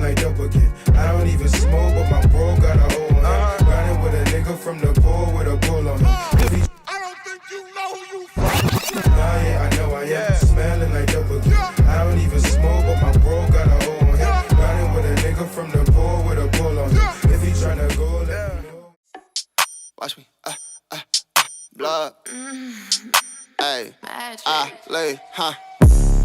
like dope again. I don't even smoke, but my bro got a hole on him. Riding with a nigga from the pool with a bull on him. I don't think you know who you from. Nah, yeah, I know I am. Smelling like dope again. I don't even smoke, but my bro got a hole on him. Riding with a nigga from the pool with a bull on him. If he tryna go, let me know. Watch me, blood. Hey, I lay, huh?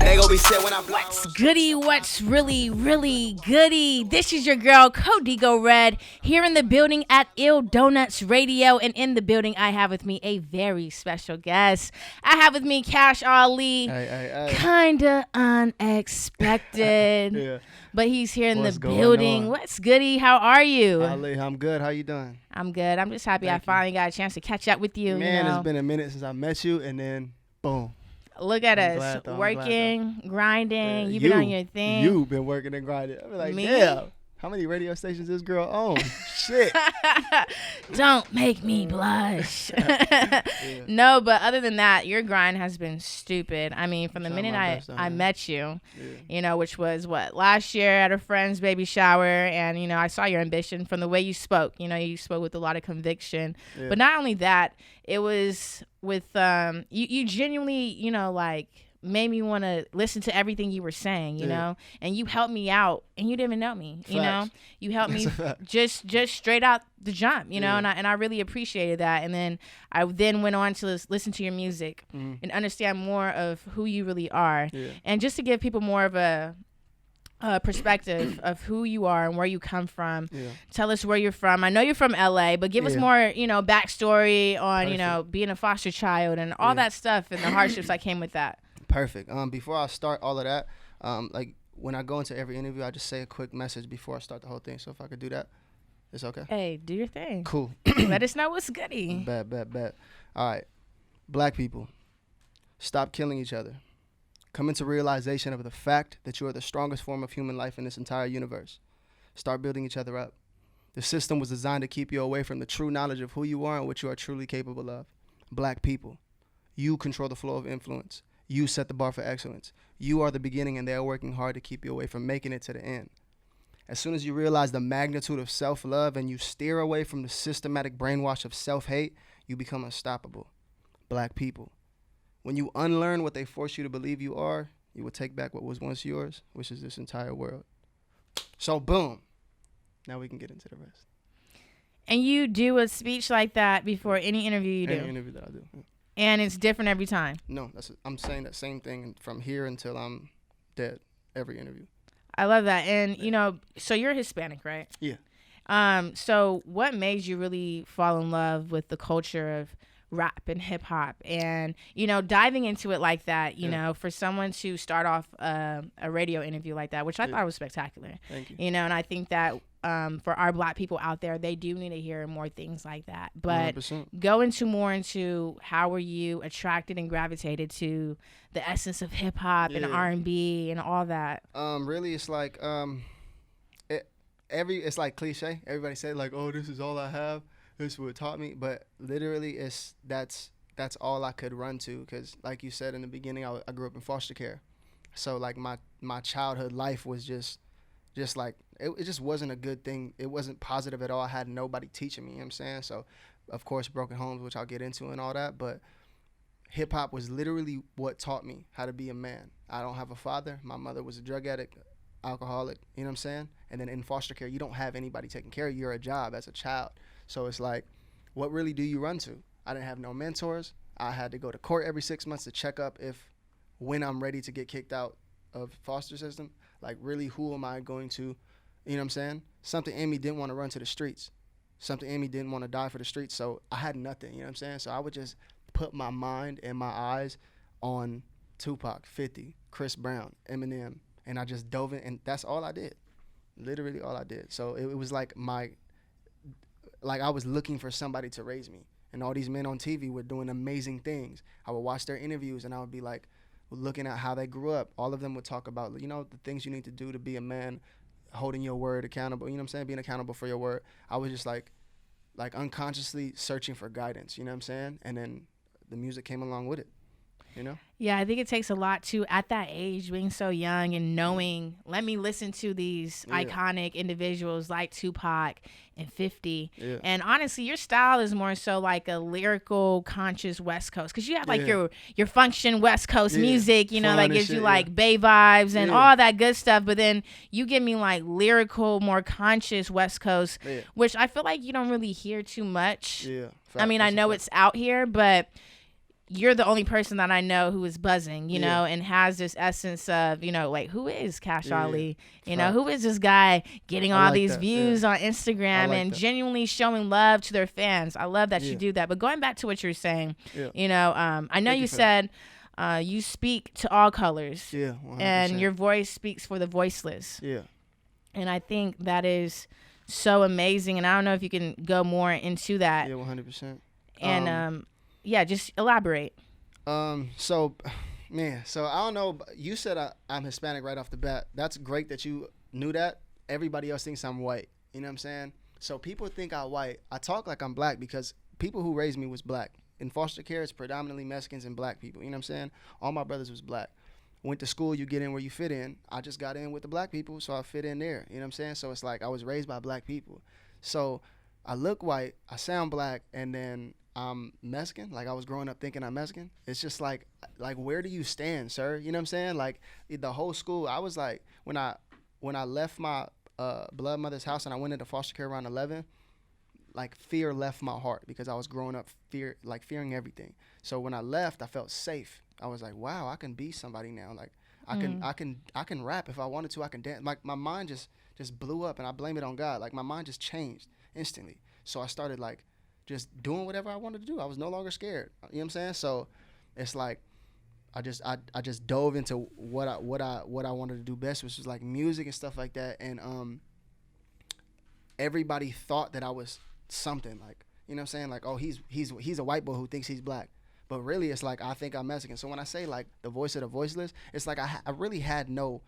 They gon' be set when I block. What's goody? What's really, really goody? This is your girl, Codígo Red, here in the building at Ill Donuts Radio. And in the building, I have with me a very special guest. I have with me Cash Ali. Kinda unexpected. Yeah. But he's here in What's the going building. on? What's goody? How are you? Ali, I'm good. How you doing? I'm good. I'm just happy I finally got a chance to catch up with you. Man, you know? It's been a minute since I met you, and then boom. Look at I'm us, glad, though. working, grinding. Yeah, You've been on your thing. You've been working and grinding. I'm like, Me? damn. How many radio stations this girl owns? Shit. Don't make me blush. No, but other than that, your grind has been stupid. I mean, from the minute I met you, you know, which was last year at a friend's baby shower, and you know, I saw your ambition from the way you spoke. You know, you spoke with a lot of conviction. Yeah. But not only that, it was with you genuinely, you know, like made me want to listen to everything you were saying, you know, and you helped me out, and you didn't even know me, you know, you helped me just straight out the jump, you know, and I really appreciated that. And then I went on to listen to your music and understand more of who you really are, and just to give people more of a perspective of who you are and where you come from. Tell us where you're from. I know you're from LA, but give us more, you know, backstory on, you know, being a foster child and all that stuff and the hardships that came with that. Perfect. Before I start all of that, like when I go into every interview, I just say a quick message before I start the whole thing. So if I could do that, it's okay. Hey, do your thing. Cool. Let us know what's goody. Bet. All right. Black people, stop killing each other. Come into realization of the fact that you are the strongest form of human life in this entire universe. Start building each other up. The system was designed to keep you away from the true knowledge of who you are and what you are truly capable of. Black people, you control the flow of influence. You set the bar for excellence. You are the beginning, and they are working hard to keep you away from making it to the end. As soon as you realize the magnitude of self-love and you steer away from the systematic brainwash of self-hate, you become unstoppable. Black people, when you unlearn what they force you to believe you are, you will take back what was once yours, which is this entire world. So boom. Now we can get into the rest. And you do a speech like that before any interview you do? Any interview that I do. Yeah. And it's different every time? No, I'm saying that same thing from here until I'm dead, every interview. I love that. And, you know, so you're Hispanic, right? Yeah. So what made you really fall in love with the culture of rap and hip hop and, you know, diving into it like that, you know, for someone to start off a radio interview like that, which I thought was spectacular. Thank you. You know, and I think that for our Black people out there, they do need to hear more things like that. But 100%. go into how were you attracted and gravitated to the essence of hip hop and R&B and all that? Really, it's like it's like cliche. Everybody say like, "Oh, this is all I have. This is what taught me." But literally, that's all I could run to. Because, like you said in the beginning, I grew up in foster care, so like my childhood life was just like it just wasn't a good thing. It wasn't positive at all. I had nobody teaching me. You know what I'm saying? So, of course, broken homes, which I'll get into and all that, but hip hop was literally what taught me how to be a man. I don't have a father. My mother was a drug addict, alcoholic, you know what I'm saying? And then in foster care, you don't have anybody taking care of you. You're a job as a child. So it's like, what really do you run to? I didn't have no mentors. I had to go to court every 6 months to check up when I'm ready to get kicked out of foster system. Like, really, who am I going to, you know what I'm saying? Something in me didn't want to run to the streets. Something in me didn't want to die for the streets. So I had nothing, you know what I'm saying? So I would just put my mind and my eyes on Tupac, 50, Chris Brown, Eminem, and I just dove in, and that's all I did. Literally all I did. So it was like I was looking for somebody to raise me. And all these men on TV were doing amazing things. I would watch their interviews, and I would be like, looking at how they grew up. All of them would talk about, you know, the things you need to do to be a man, holding your word accountable, you know what I'm saying? Being accountable for your word. I was just like unconsciously searching for guidance, you know what I'm saying? And then the music came along with it. you know? Yeah, I think it takes a lot to, at that age, being so young and knowing, let me listen to these iconic individuals like Tupac and 50. Yeah. And honestly, your style is more so like a lyrical, conscious West Coast. Because you have like your function West Coast music, you know, that gives you like Bay vibes and all that good stuff. But then you give me like lyrical, more conscious West Coast, which I feel like you don't really hear too much. Yeah. I mean, I know it's out here, but you're the only person that I know who is buzzing, you know, and has this essence of, you know, like, who is Cash Ali? You know, who is this guy getting all these views on Instagram and genuinely showing love to their fans? I love that you do that. But going back to what you're saying, you know, I know you said you speak to all colors. Yeah, 100%. And your voice speaks for the voiceless. Yeah. And I think that is so amazing. And I don't know if you can go more into that. Yeah, 100%. And, yeah, just elaborate. So I don't know. You said I'm Hispanic right off the bat. That's great that you knew that. Everybody else thinks I'm white. You know what I'm saying? So people think I'm white. I talk like I'm black because people who raised me was black. In foster care, it's predominantly Mexicans and black people. You know what I'm saying? All my brothers was black. Went to school, you get in where you fit in. I just got in with the black people, so I fit in there. You know what I'm saying? So it's like I was raised by black people. So I look white, I sound black, and then I'm Mexican. Like, I was growing up thinking I'm Mexican. It's just like where do you stand, sir? You know what I'm saying? Like, the whole school, I was like, when I left my blood mother's house and I went into foster care around 11, like, fear left my heart because I was growing up fearing everything. So when I left, I felt safe. I was like, wow, I can be somebody now. Like, I can rap if I wanted to. I can dance. Like, my mind just blew up, and I blame it on God. Like, my mind just changed instantly. So I started like just doing whatever I wanted to do. I was no longer scared. You know what I'm saying? So it's like I just dove into what I wanted to do best, which was like music and stuff like that. And everybody thought that I was something, like, you know what I'm saying? Like, oh, he's a white boy who thinks he's black. But really, it's like I think I'm Mexican. So when I say like the voice of the voiceless, it's like I really had no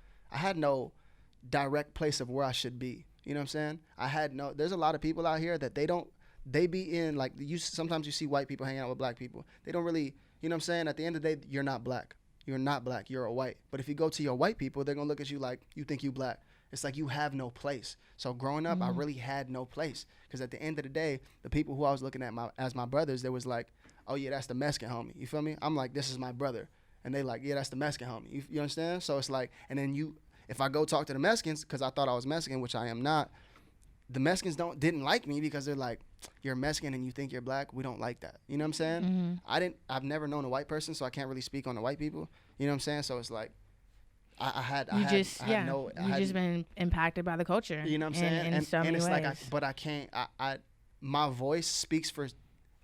direct place of where I should be. You know what I'm saying? There's a lot of people out here that they be in, like, sometimes you see white people hanging out with black people. They don't really, you know what I'm saying? At the end of the day, you're not black. You're not black. You're a white. But if you go to your white people, they're going to look at you like you think you black. It's like you have no place. So growing up, I really had no place. Because at the end of the day, the people who I was looking at as my brothers, they was like, oh, yeah, that's the Mexican homie. You feel me? I'm like, this is my brother. And they like, yeah, that's the Mexican homie. You understand? So it's like, and then if I go talk to the Mexicans, because I thought I was Mexican, which I am not, the Mexicans didn't like me because they're like, you're Mexican and you think you're black. We don't like that. You know what I'm saying? I've never known a white person, so I can't really speak on the white people. You know what I'm saying? So it's like, just been impacted by the culture. You know what I'm saying? In so many it's ways. Like, I can't, my voice speaks for,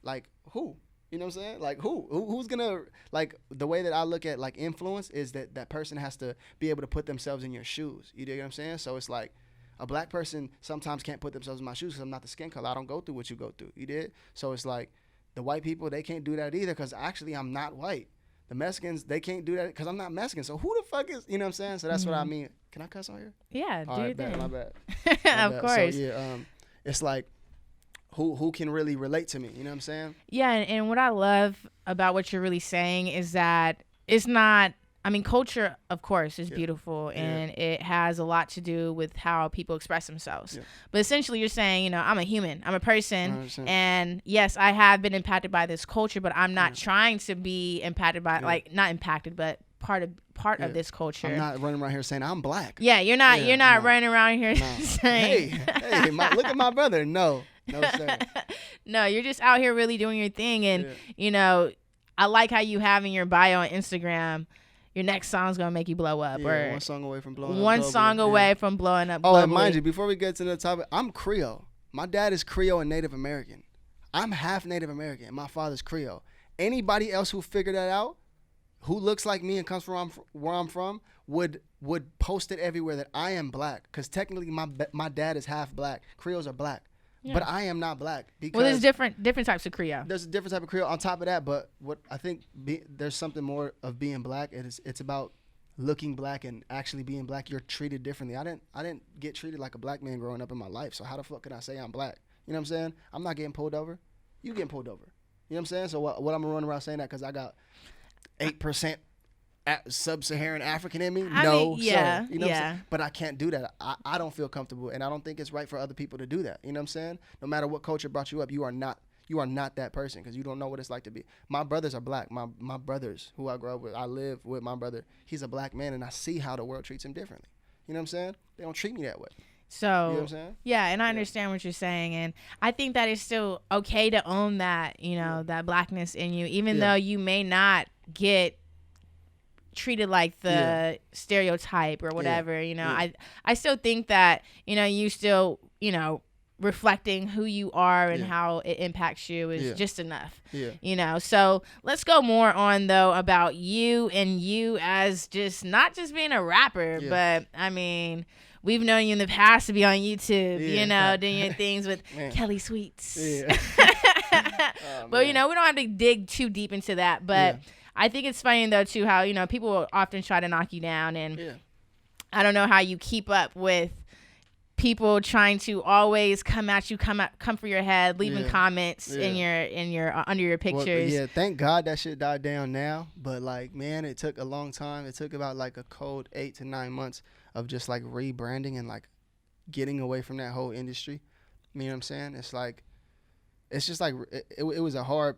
like, who? You know what I'm saying? Like, who's gonna, like, the way that I look at, like, influence is that person has to be able to put themselves in your shoes. You dig what I'm saying? So it's like, a black person sometimes can't put themselves in my shoes because I'm not the skin color. I don't go through what you go through. You did? So it's like, the white people, they can't do that either because actually I'm not white. The Mexicans, they can't do that because I'm not Mexican. So who the fuck is, you know what I'm saying? So that's what I mean. Can I cuss on here? Yeah, all do right, your thing. My bad. Of course. So, yeah, it's like, who can really relate to me? You know what I'm saying? Yeah, and what I love about what you're really saying is that it's not, I mean, culture, of course, is beautiful, and it has a lot to do with how people express themselves. Yeah. But essentially, you're saying, you know, I'm a human, I'm a person, 100%. And yes, I have been impacted by this culture, but I'm not trying to be impacted by, like, not impacted, but part of this culture. I'm not running around here saying I'm black. Yeah, you're not running around here saying, hey, look at my brother. No, sir. No, you're just out here really doing your thing, and you know, I like how you have in your bio on Instagram, your next song's gonna make you blow up, or one song away from blowing up. One song away from blowing up. Oh, and mind you, before we get to the topic, I'm Creole. My dad is Creole and Native American. I'm half Native American, and my father's Creole. Anybody else who figured that out, who looks like me and comes from where I'm from, would post it everywhere that I am black, because technically my dad is half black. Creoles are black. Yeah. But I am not black. Because there's different types of Creole. There's a different type of Creole on top of that, but what I think there's something more of being black. It's about looking black and actually being black. You're treated differently. I didn't get treated like a black man growing up in my life, so how the fuck can I say I'm black? You know what I'm saying? I'm not getting pulled over. You getting pulled over. You know what I'm saying? So what I'm gonna run around saying that because I got 8% sub-Saharan African in me? I No, mean, yeah, sir. You know what I'm yeah. saying? But I can't do that. I don't feel comfortable, and I don't think it's right for other people to do that. You know what I'm saying? No matter what culture brought you up, you are not that person because you don't know what it's like to be. My brothers are black. My brothers who I grew up with, I live with my brother. He's a black man, and I see how the world treats him differently. You know what I'm saying? They don't treat me that way. So, you know what I'm saying? Yeah, and I understand what you're saying, and I think that it's still okay to own that, that blackness in you, even though you may not get treated like the stereotype or whatever. I still think that you still reflecting who you are and how it impacts you is just enough. So let's go more on though about you and you as just not just being a rapper, but I mean, we've known you in the past to be on YouTube, doing your things with Kelly Sweets. But we don't have to dig too deep into that, but I think it's funny though too how people will often try to knock you down, and I don't know how you keep up with people trying to always come at you, come for your head, leaving comments in your under your pictures. Well, thank God that shit died down now, but like, man, it took a long time. It took about like a cold 8 to 9 months of just like rebranding and like getting away from that whole industry. You know what I'm saying? It's just like it was a hard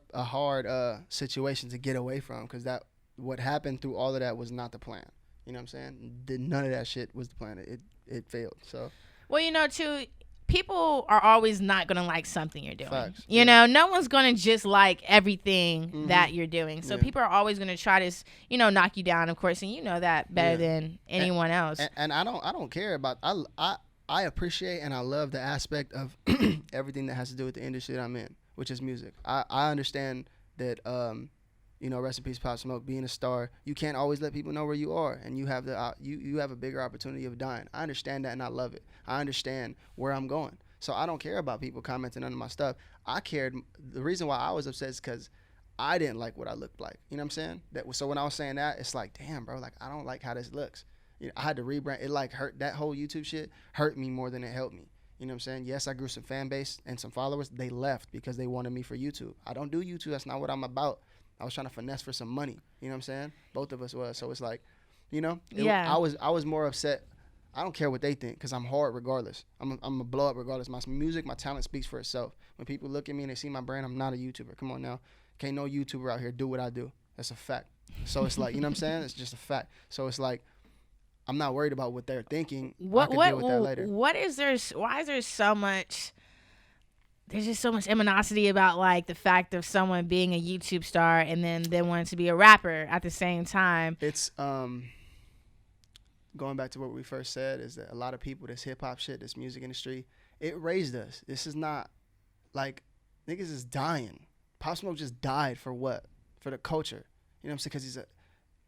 situation to get away from, because that what happened through all of that was not the plan. You know what I'm saying? None of that shit was the plan. It failed. So. Well, too, people are always not going to like something you're doing. Facts. No one's going to just like everything that you're doing. So people are always going to try to, knock you down, of course, and you know that better than anyone else. And I don't care about I appreciate and I love the aspect of everything that has to do with the industry that I'm in, which is music. I understand that rest in peace, Pop Smoke, being a star, you can't always let people know where you are, and you have you have a bigger opportunity of dying. I understand that, and I love it. I understand where I'm going, so I don't care about people commenting under my stuff. The reason why I was upset is because I didn't like what I looked like. You know what I'm saying? So when I was saying that, it's like, damn, bro, like I don't like how this looks. I had to rebrand. It like hurt. That whole YouTube shit hurt me more than it helped me. You know what I'm saying? Yes, I grew some fan base and some followers. They left because they wanted me for YouTube. I don't do YouTube. That's not what I'm about. I was trying to finesse for some money. You know what I'm saying? Both of us was. So it's like, I was more upset. I don't care what they think, because I'm hard regardless. I'm a blow up regardless. My music, my talent speaks for itself. When people look at me and they see my brand, I'm not a YouTuber. Come on now. Can't no YouTuber out here do what I do. That's a fact. So it's like, you know what I'm saying? It's just a fact. So it's like, I'm not worried about what they're thinking. I can deal with that later. Why is there so much... There's just so much animosity about like the fact of someone being a YouTube star and then they wanting to be a rapper at the same time. It's going back to what we first said, is that a lot of people, this hip hop shit, this music industry, it raised us. This is not like niggas is dying. Pop Smoke just died for what? For the culture. You know what I'm saying?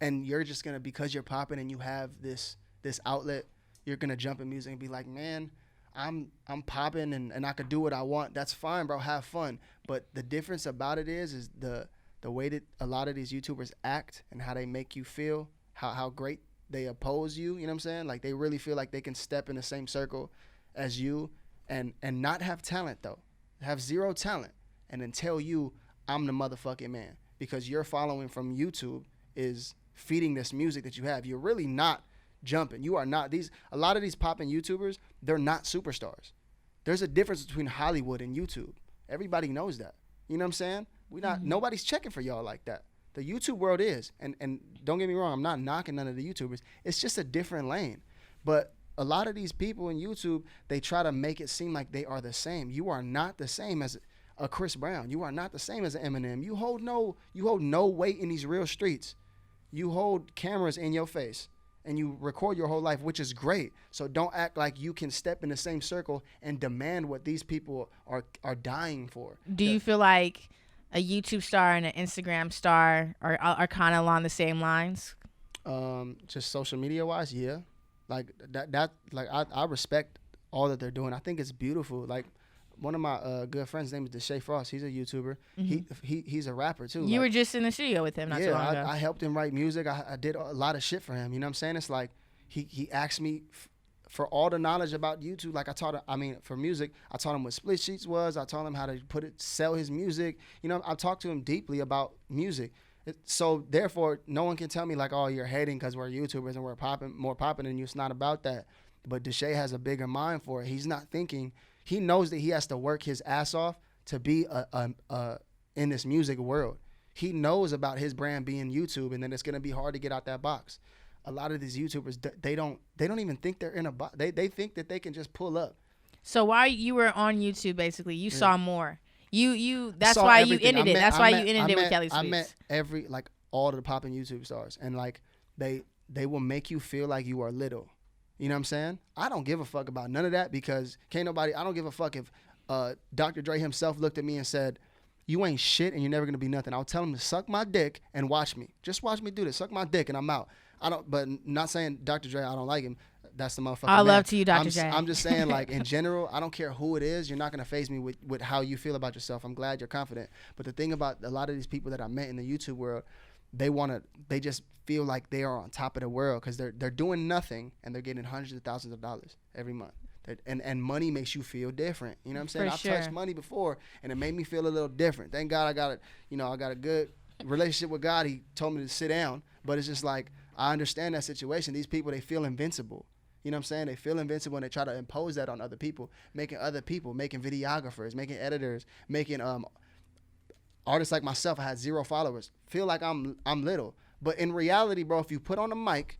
And you're just gonna, because you're popping and you have this outlet, you're gonna jump in music and be like, man, I'm popping and I could do what I want. That's fine, bro. Have fun. But the difference about it is the way that a lot of these YouTubers act and how they make you feel, how great they oppose you. You know what I'm saying? Like, they really feel like they can step in the same circle as you and not have talent, though. Have zero talent, and then tell you I'm the motherfucking man, because your following from YouTube is feeding this music that you have. You're really not jumping. You are not. A lot of these popping YouTubers, they're not superstars. There's a difference between Hollywood and YouTube. Everybody knows that. You know what I'm saying? Nobody's checking for y'all like that. The YouTube world is, and don't get me wrong, I'm not knocking none of the YouTubers. It's just a different lane. But a lot of these people in YouTube, they try to make it seem like they are the same. You are not the same as a Chris Brown. You are not the same as an Eminem. You hold no weight in these real streets. You hold cameras in your face and you record your whole life, which is great. So don't act like you can step in the same circle and demand what these people are dying for. Do you feel like a YouTube star and an Instagram star are kind of along the same lines? Just social media wise, yeah. Like that like I respect all that they're doing. I think it's beautiful. Like, one of my good friends' name is Deshae Frost. He's a YouTuber. Mm-hmm. He's a rapper too. You were just in the studio with him not too long ago. I helped him write music. I did a lot of shit for him. You know what I'm saying? It's like he asked me for all the knowledge about YouTube. Like, for music, I taught him what split sheets was. I taught him how to sell his music. You know, I talked to him deeply about music. So therefore, no one can tell me like, oh, you're hating because we're YouTubers and we're more popping than you. It's not about that. But Deshae has a bigger mind for it. He's not thinking. He knows that he has to work his ass off to be in this music world. He knows about his brand being YouTube, and then it's gonna be hard to get out that box. A lot of these YouTubers, they don't even think they're in a box. They think that they can just pull up. So while you were on YouTube, basically, you saw more. That's Saw why everything. you ended it. That's why you ended it with met, Kelly Speaks. I met all of the popping YouTube stars, and like they will make you feel like you are little. You know what I'm saying? I don't give a fuck about none of that because I don't give a fuck if Dr. Dre himself looked at me and said, you ain't shit and you're never gonna be nothing. I'll tell him to suck my dick and watch me. Just watch me do this. Suck my dick and I'm out. But not saying Dr. Dre, I don't like him. That's the motherfucker. I love to you, Dr. J. I'm just saying, like, in general, I don't care who it is. You're not going to faze me with how you feel about yourself. I'm glad you're confident. But the thing about a lot of these people that I met in the YouTube world, they just feel like they are on top of the world because they're doing nothing and they're getting hundreds of thousands of dollars every month. And money makes you feel different. You know what I'm saying? I've touched money before and it made me feel a little different. Thank God I got a good relationship with God. He told me to sit down. But it's just like, I understand that situation. These people, they feel invincible. You know what I'm saying? They feel invincible and they try to impose that on other people, making videographers, making editors, making artists like myself. I had 0 followers. Feel like I'm little. But in reality, bro, if you put on a mic,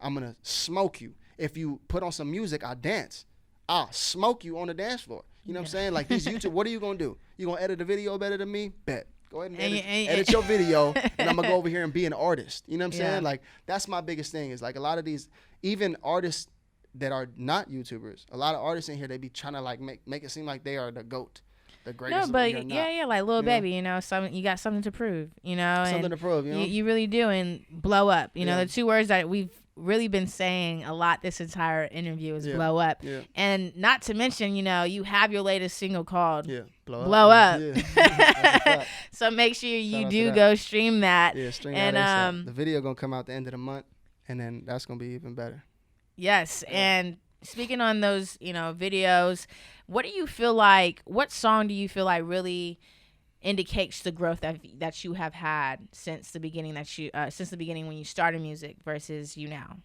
I'm going to smoke you. If you put on some music, I dance. I'll smoke you on the dance floor. You know what I'm saying? Like these YouTube, what are you going to do? You going to edit a video better than me? Bet. Go ahead and edit your video, and I'm going to go over here and be an artist. You know what I'm saying? Like, that's my biggest thing is, like, a lot of these, even artists that are not YouTubers, a lot of artists in here, they be trying to, like, make it seem like they are the GOAT, the greatest. No, but like Lil Baby, you know, you got something to prove, you know. Something to prove, you know. You really do, and blow up. You know, the 2 words that we've really been saying a lot this entire interview is blow up. Yeah. And not to mention, you know, you have your latest single called Blow Up. Yeah. So make sure you do go stream that. Yeah, stream that ASAP. The video gonna come out the end of the month, and then that's gonna be even better. Yes, and speaking on those, you know, videos, what song do you feel like really indicates the growth that you have had since the beginning when you started music versus you now?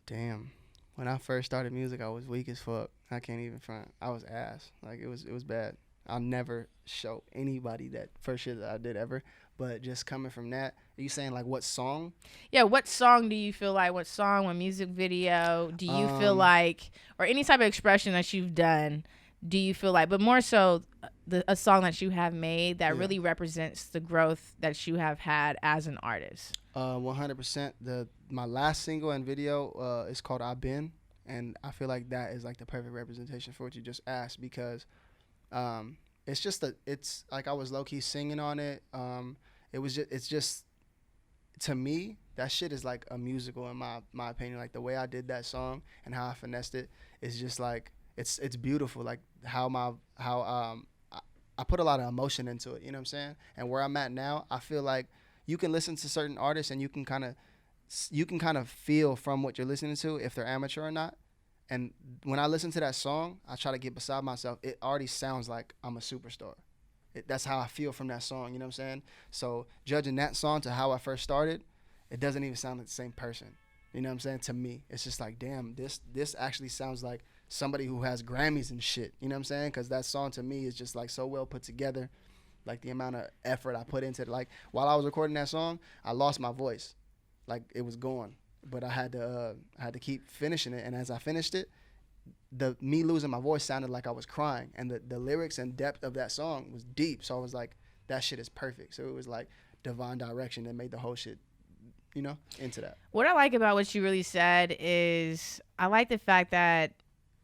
Damn. When I first started music, I was weak as fuck. I can't even front. I was ass. Like it was bad. I'll never show anybody that first shit that I did ever. But just coming from that, are you saying like what song? Yeah, what song do you feel like? What song, what music video do you feel like, or any type of expression that you've done, do you feel like, but more so a song that you have made that really represents the growth that you have had as an artist? 100%. My last single and video is called I've Been, and I feel like that is like the perfect representation for what you just asked because it's like I was low-key singing on it. It's just to me that shit is like a musical in my opinion. Like the way I did that song and how I finessed it is just like it's beautiful. Like how I put a lot of emotion into it. You know what I'm saying? And where I'm at now, I feel like you can listen to certain artists and you can kind of feel from what you're listening to if they're amateur or not. And when I listen to that song, I try to get beside myself. It already sounds like I'm a superstar. That's how I feel from that song, you know what I'm saying? So judging that song to how I first started, it doesn't even sound like the same person. You know what I'm saying? To me, it's just like, damn, this actually sounds like somebody who has Grammys and shit. You know what I'm saying? Because that song to me is just like so well put together. Like the amount of effort I put into it. Like while I was recording that song, I lost my voice. Like it was gone. But I had to keep finishing it, and as I finished it, me losing my voice sounded like I was crying, and the lyrics and depth of that song was deep. So I was like, that shit is perfect. So it was like divine direction that made the whole shit, you know, into that. What I like about what you really said is I like the fact that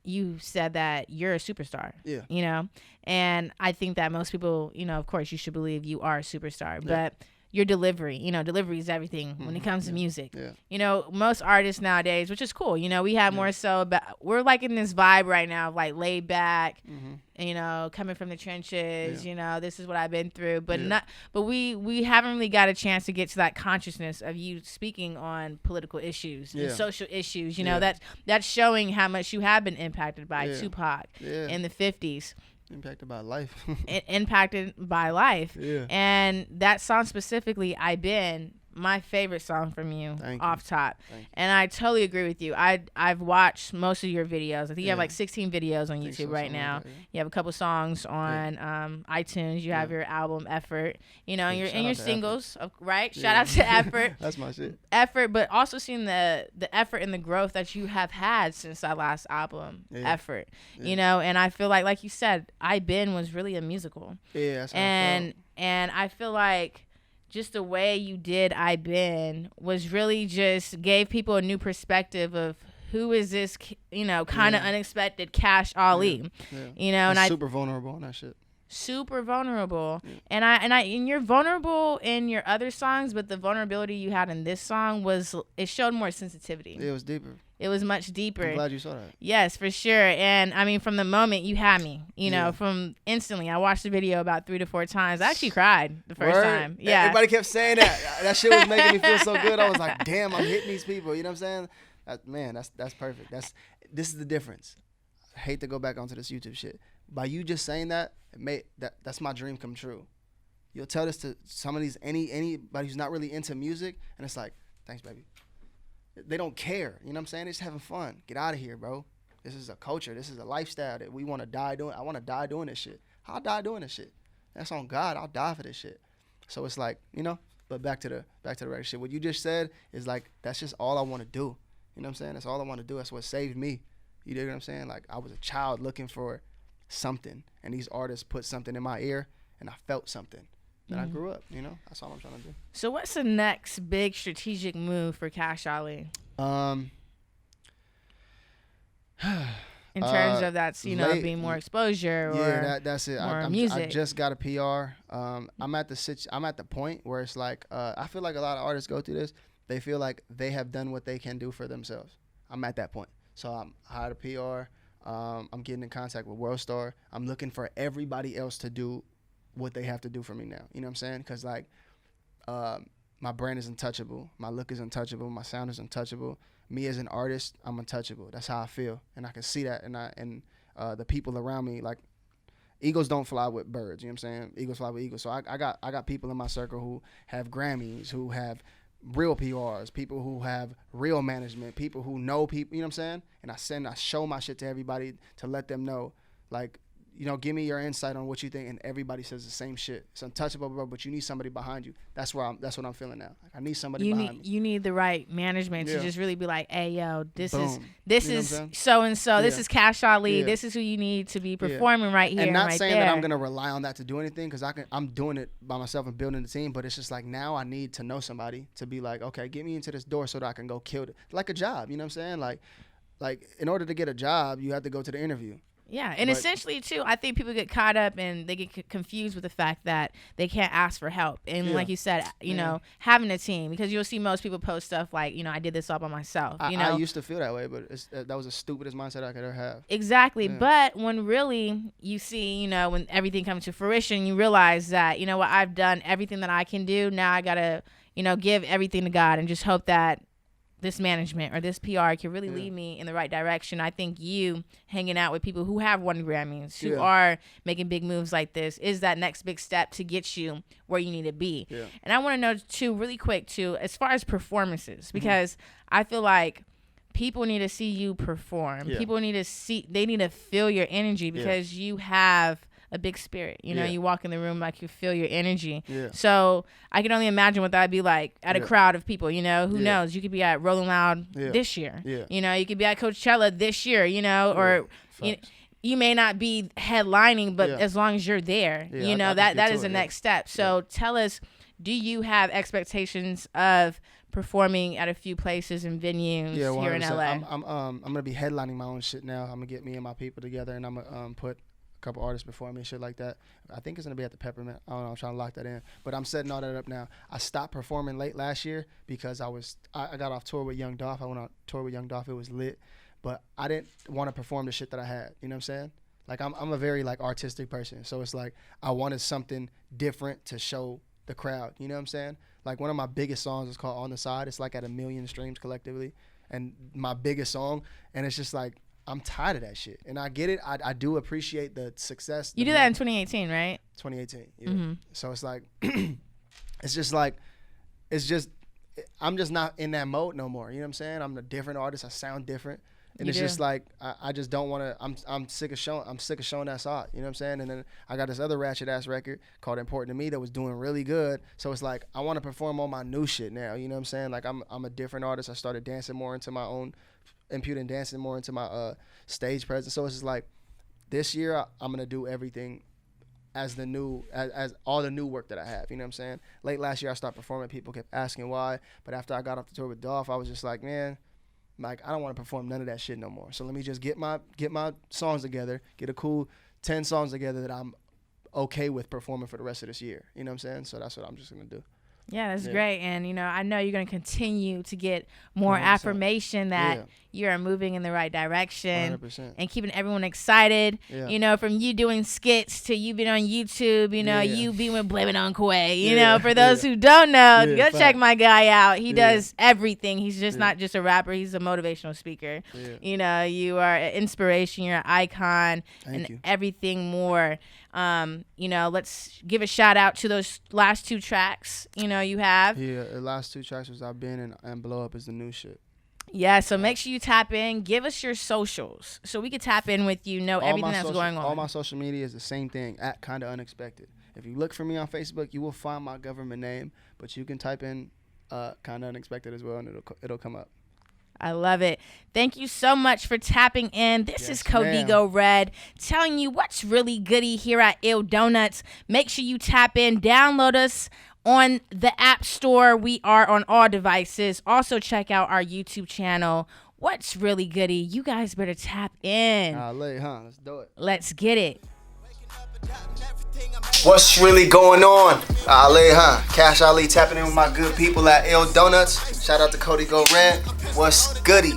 you said that you're a superstar. Yeah. You know, and I think that most people, you know, of course, you should believe you are a superstar, but your delivery, you know, delivery is everything when it comes to music. Yeah. You know, most artists nowadays, which is cool, you know, we have more so about, we're like in this vibe right now of like laid back, you know, coming from the trenches, you know, this is what I've been through, but we haven't really got a chance to get to that consciousness of you speaking on political issues and social issues, you know, that's showing how much you have been impacted by Tupac in the 50s. Impacted by life. Impacted by life. Yeah. And that song specifically, I Been, my favorite song from you, off top. And I totally agree with you. I've watched most of your videos. I think you have like 16 videos on YouTube right now. Like that, You have a couple songs on iTunes. You have your album Effort, you know, and your singles, right? Shout out to Effort. That's my shit. Effort, but also seeing the effort and the growth that you have had since that last album, Effort. You know, and I feel like you said, I Been was really a musical. Yeah, that's how and I feel like just the way you did I Been was really just gave people a new perspective of who is this, you know, kind of unexpected Cash Ali, you know, and super vulnerable on that shit. Super vulnerable, and you're vulnerable in your other songs, but the vulnerability you had in this song it showed more sensitivity. It was deeper. It was much deeper. I'm glad you saw that. Yes, for sure. And I mean, from the moment you had me, you know, from instantly, I watched the video about 3 to 4 times. I actually cried the first time. Yeah. Everybody kept saying that. That shit was making me feel so good. I was like, damn, I'm hitting these people. You know what I'm saying? That's perfect. This is the difference. I hate to go back onto this YouTube shit. By you just saying that, that's my dream come true. You'll tell this to some of these anybody who's not really into music, and it's like, thanks, baby. They don't care. You know what I'm saying? They're just having fun. Get out of here, bro. This is a culture. This is a lifestyle that we want to die doing. I want to die doing this shit. I'll die doing this shit. That's on God. I'll die for this shit. So it's like, you know, but back to the regular shit. What you just said is like, that's just all I want to do. You know what I'm saying? That's all I want to do. That's what saved me. You dig what I'm saying? Like, I was a child looking for something, and these artists put something in my ear, and I felt something. Then I grew up, you know? That's all I'm trying to do. So what's the next big strategic move for Cash Ali? In terms of that's, you know, being more exposure or that's it. More music. I just got a PR. I'm at the point where it's like, I feel like a lot of artists go through this. They feel like they have done what they can do for themselves. I'm at that point. So I'm hired a PR. I'm getting in contact with Worldstar. I'm looking for everybody else to do what they have to do for me now. You know what I'm saying? Because like, my brand is untouchable. My look is untouchable. My sound is untouchable. Me as an artist, I'm untouchable. That's how I feel, and I can see that. And the people around me, like, eagles don't fly with birds. You know what I'm saying? Eagles fly with eagles. So I got people in my circle who have Grammys, who have real PRs, people who have real management, people who know people. You know what I'm saying? And I show my shit to everybody to let them know, like, you know, give me your insight on what you think, and everybody says the same shit. It's untouchable, bro, but you need somebody behind you. That's what I'm feeling now. Like, I need somebody behind me. You need the right management to just really be like, hey, yo, this is so and so. Yeah. This is Cash Ali. Yeah. this is who you need to be performing right here. And not right saying there. that I'm gonna rely on that to do anything, because I'm doing it by myself and building the team. But it's just like, now I need to know somebody to be like, okay, get me into this door so that I can go kill it, like a job. You know what I'm saying? Like in order to get a job, you have to go to the interview. Yeah, and essentially, too, I think people get caught up and they get confused with the fact that they can't ask for help. And like you said, you know, having a team, because you'll see most people post stuff like, you know, I did this all by myself. You know? I used to feel that way, but that was the stupidest mindset I could ever have. Exactly. Yeah. But when really you see, you know, when everything comes to fruition, you realize that, you know what, I've done everything that I can do. Now I got to, you know, give everything to God and just hope that this management or this PR can really lead me in the right direction. I think you hanging out with people who have won Grammys, who are making big moves like this, is that next big step to get you where you need to be. Yeah. And I want to know, too, really quick, too, as far as performances, because I feel like people need to see you perform. Yeah. People need to they need to feel your energy, because you have a big spirit. You know, you walk in the room like you feel your energy. Yeah. So I can only imagine what that'd be like at a crowd of people. You know, who knows? You could be at Rolling Loud this year. Yeah. You know, you could be at Coachella this year. You know, or you may not be headlining, but as long as you're there, you know, that is the next step. So tell us, do you have expectations of performing at a few places and venues here in LA? I'm gonna be headlining my own shit now. I'm gonna get me and my people together, and I'm gonna put couple artists before me and shit like that. I think it's gonna be at the Peppermint. I don't know. I'm trying to lock that in. But I'm setting all that up now. I stopped performing late last year because I got off tour with Young Dolph. I went on tour with Young Dolph. It was lit, but I didn't want to perform the shit that I had. You know what I'm saying? Like, I'm a very like artistic person, so it's like I wanted something different to show the crowd. You know what I'm saying? Like, one of my biggest songs is called On the Side. It's like at 1 million streams collectively, and my biggest song. And it's just like, I'm tired of that shit. And I get it. I do appreciate the success. You did that in 2018, right? 2018. Yeah. So it's like, it's just like, I'm just not in that mode no more. You know what I'm saying? I'm a different artist. I sound different. And it's just like, I just don't want to, I'm sick of showing that side. You know what I'm saying? And then I got this other ratchet ass record called Important to Me that was doing really good. So it's like, I want to perform on my new shit now. You know what I'm saying? Like I'm a different artist. I started dancing more into my own, imputing dancing more into my stage presence. So it's just like, this year I'm going to do everything as the new, as all the new work that I have. You know what I'm saying? Late last year I started performing. People kept asking why. But after I got off the tour with Dolph, I was just like, man, like, I don't want to perform none of that shit no more. So let me just get my songs together, get a cool 10 songs together that I'm okay with performing for the rest of this year. You know what I'm saying? So that's what I'm just going to do. Yeah, that's great. And, you know, I know you're going to continue to get more 100%. Affirmation that you're moving in the right direction 100%. And keeping everyone excited. Yeah. You know, from you doing skits to you being on YouTube, you know, you being with Blaming on Quay. You know, for those who don't know, go check my guy out. He does everything. He's just not just a rapper. He's a motivational speaker. Yeah. You know, you are an inspiration. You're an icon. Thank you. Everything more. You know, let's give a shout out to those last 2 tracks, you know, you have. Yeah, the last 2 tracks was I've Been and Blow Up is the new shit. Yeah, so make sure you tap in. Give us your socials so we can tap in with you, know everything that's going on. All my social media is the same thing, at Kinda Unexpected. If you look for me on Facebook, you will find my government name, but you can type in Kinda Unexpected as well, and it'll come up. I love it. Thank you so much for tapping in. This is Codígo Red telling you what's really goody here at Ill Donuts. Make sure you tap in. Download us on the App Store. We are on all devices. Also check out our YouTube channel. What's really goody? You guys better tap in. Let's do it. Let's get it. What's really going on? Ali, Cash Ali tapping in with my good people at Ill Donuts. Shout out to Codígo Red. What's goody?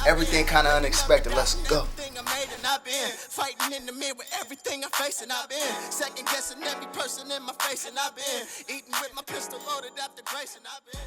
Everything kind of unexpected. Let's go. Fighting in the mirror with everything I'm facing. I've been second guessing every person in my face, and I've been eating with my pistol loaded after grace, and I've been